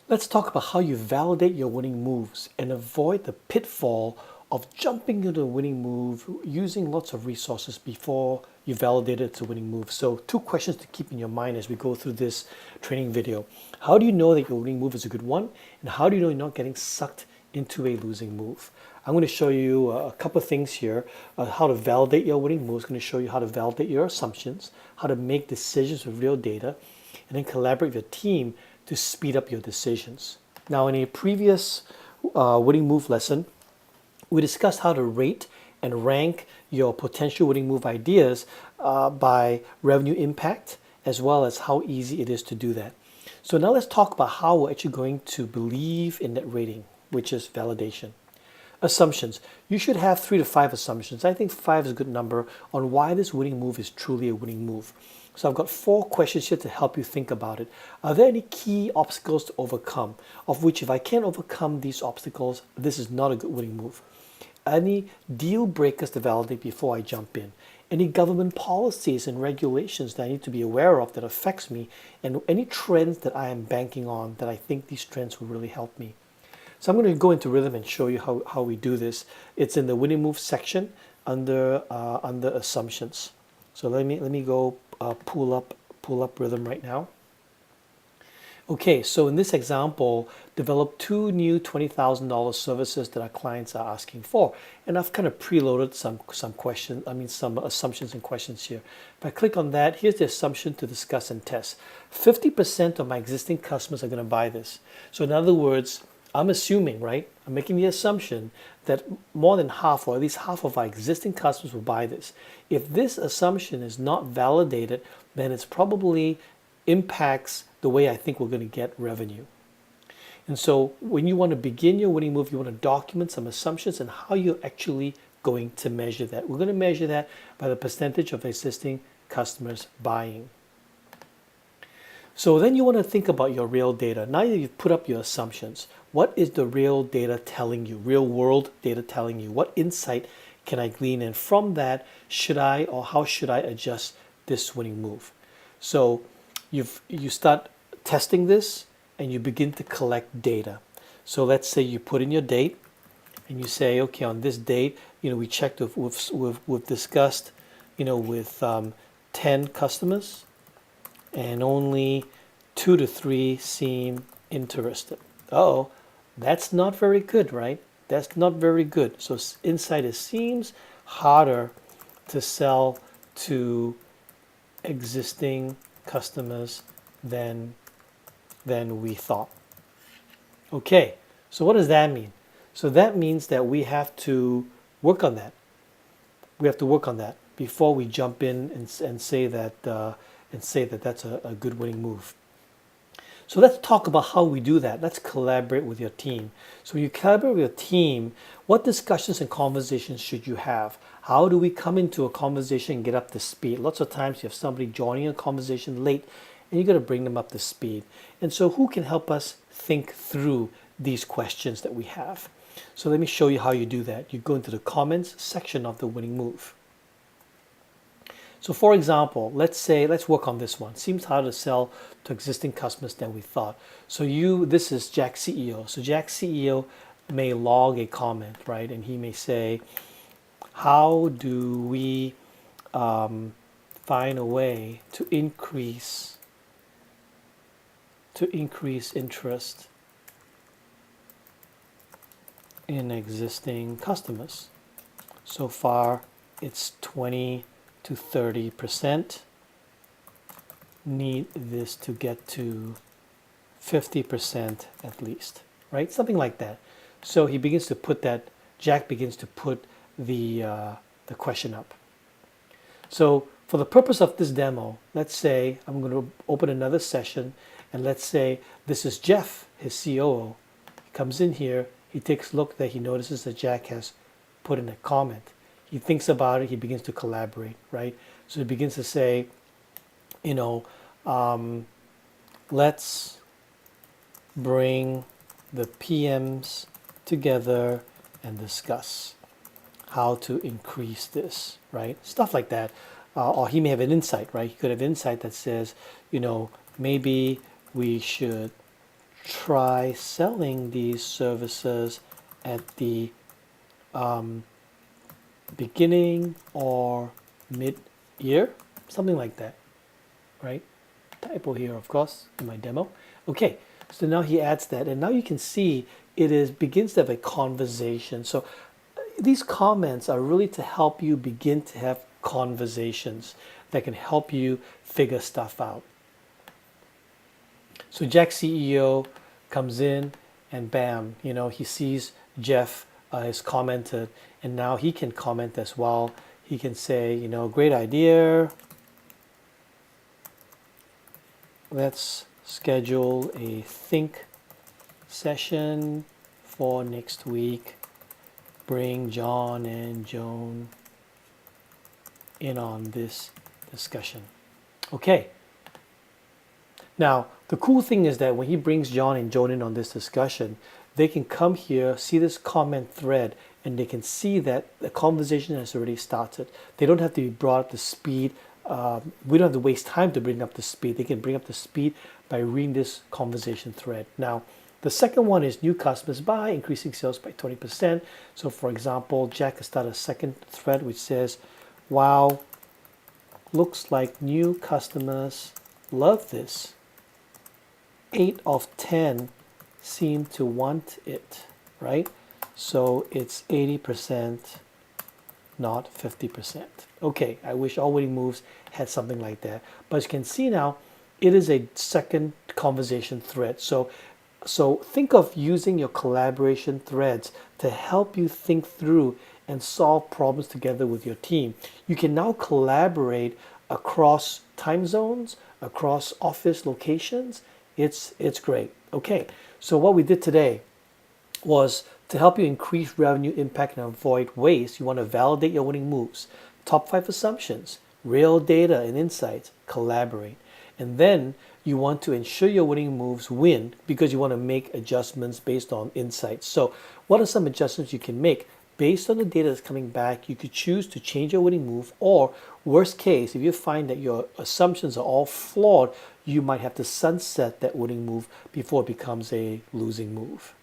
Let's talk about how you validate your winning moves and avoid the pitfall of jumping into a winning move using lots of resources before you validate it's a winning move. So, two questions to keep in your mind as we go through this training video. How do you know that your winning move is a good one? And how do you know you're not getting sucked into a losing move? I'm going to show you a couple of things here, how to validate your winning moves. I'm going to show you how to validate your assumptions, how to make decisions with real data, and then collaborate with your team to speed up your decisions. Now, in a previous winning move lesson, we discussed how to rate and rank your potential winning move ideas by revenue impact, as well as how easy it is to do that. So now let's talk about how we're actually going to believe in that rating, which is validation. Assumptions. You should have 3 to 5 assumptions. I think 5 is a good number on why this winning move is truly a winning move. So I've got 4 questions here to help you think about it. Are there any key obstacles to overcome, of which if I can't overcome these obstacles, this is not a good winning move? Any deal breakers to validate before I jump in? Any government policies and regulations that I need to be aware of that affects me? And any trends that I am banking on that I think these trends will really help me? So I'm going to go into rhythm and show you how we do this. It's in the winning move section under assumptions. So let me go pull up rhythm right now. Okay, so in this example, develop 2 new $20,000 services that our clients are asking for, and I've kind of preloaded some questions. Some assumptions and questions here. If I click on that, here's the assumption to discuss and test. 50% of my existing customers are going to buy this. So in other words, I'm assuming, right? I'm making the assumption that more than half, or at least half of our existing customers will buy this. If this assumption is not validated, then it's probably impacts the way I think we're going to get revenue. And so when you want to begin your winning move, you want to document some assumptions and how you're actually going to measure that. We're going to measure that by the percentage of existing customers buying. So then you want to think about your real data. Now that you've put up your assumptions, what is the real data telling you? Real world data telling you? What insight can I glean? And from that, should I or how should I adjust this winning move? So you start testing this and you begin to collect data. So let's say you put in your date and you say, okay, on this date, we checked we've discussed, with 10 customers, and only 2 to 3 seem interested. Oh, that's not very good, right? That's not very good. So insight, it seems harder to sell to existing customers than we thought. Okay, so what does that mean? So that means that we have to work on that. We have to work on that before we jump in and say that that's a good winning move. So let's talk about how we do that. Let's collaborate with your team. So when you collaborate with your team, what discussions and conversations should you have? How do we come into a conversation and get up to speed? Lots of times you have somebody joining a conversation late and you got to bring them up to speed. And so who can help us think through these questions that we have? So let me show you how you do that. You go into the comments section of the winning move. So for example, let's work on this one. Seems harder to sell to existing customers than we thought. So this is Jack CEO. So Jack CEO may log a comment, right? And he may say, how do we find a way to increase interest in existing customers? So far, it's 20 to 30%. Need this to get to 50% at least, right? Something like that. So he begins to put that. Jack begins to put the question up. So for the purpose of this demo, let's say I'm going to open another session, and let's say this is Jeff, his COO. He comes in here. He takes a look that he notices that Jack has put in a comment. He thinks about it. He begins to collaborate, right? So he begins to say, let's bring the PMs together and discuss how to increase this, right? Stuff like that. Or he may have an insight, right? He could have insight that says, maybe we should try selling these services at the beginning or mid-year, something like that, right? Typo here, of course, in my demo. Okay, so now he adds that, and now you can see begins to have a conversation. So these comments are really to help you begin to have conversations that can help you figure stuff out. So Jack CEO comes in and bam, he sees Jeff has commented, and now he can comment as well. He can say, great idea. Let's schedule a think session for next week. Bring John and Joan in on this discussion. Okay. Now, the cool thing is that when he brings John and Joan in on this discussion, they can come here, see this comment thread, and they can see that the conversation has already started. They don't have to be brought up to speed. We don't have to waste time to bring up the speed. They can bring up the speed by reading this conversation thread. Now, the second one is new customers buy, increasing sales by 20%. So for example, Jack has started a second thread which says, wow, looks like new customers love this. 8 of 10 seem to want it, right? So it's 80%, not 50%. Okay, I wish all winning moves had something like that. But as you can see now, it is a second conversation thread. So think of using your collaboration threads to help you think through and solve problems together with your team. You can now collaborate across time zones, across office locations. It's great. Okay, so what we did today was to help you increase revenue impact and avoid waste. You want to validate your winning moves. Top 5 assumptions, real data and insights, collaborate. And then you want to ensure your winning moves win because you want to make adjustments based on insights. So what are some adjustments you can make? Based on the data that's coming back, you could choose to change your winning move, or worst case, if you find that your assumptions are all flawed, you might have to sunset that winning move before it becomes a losing move.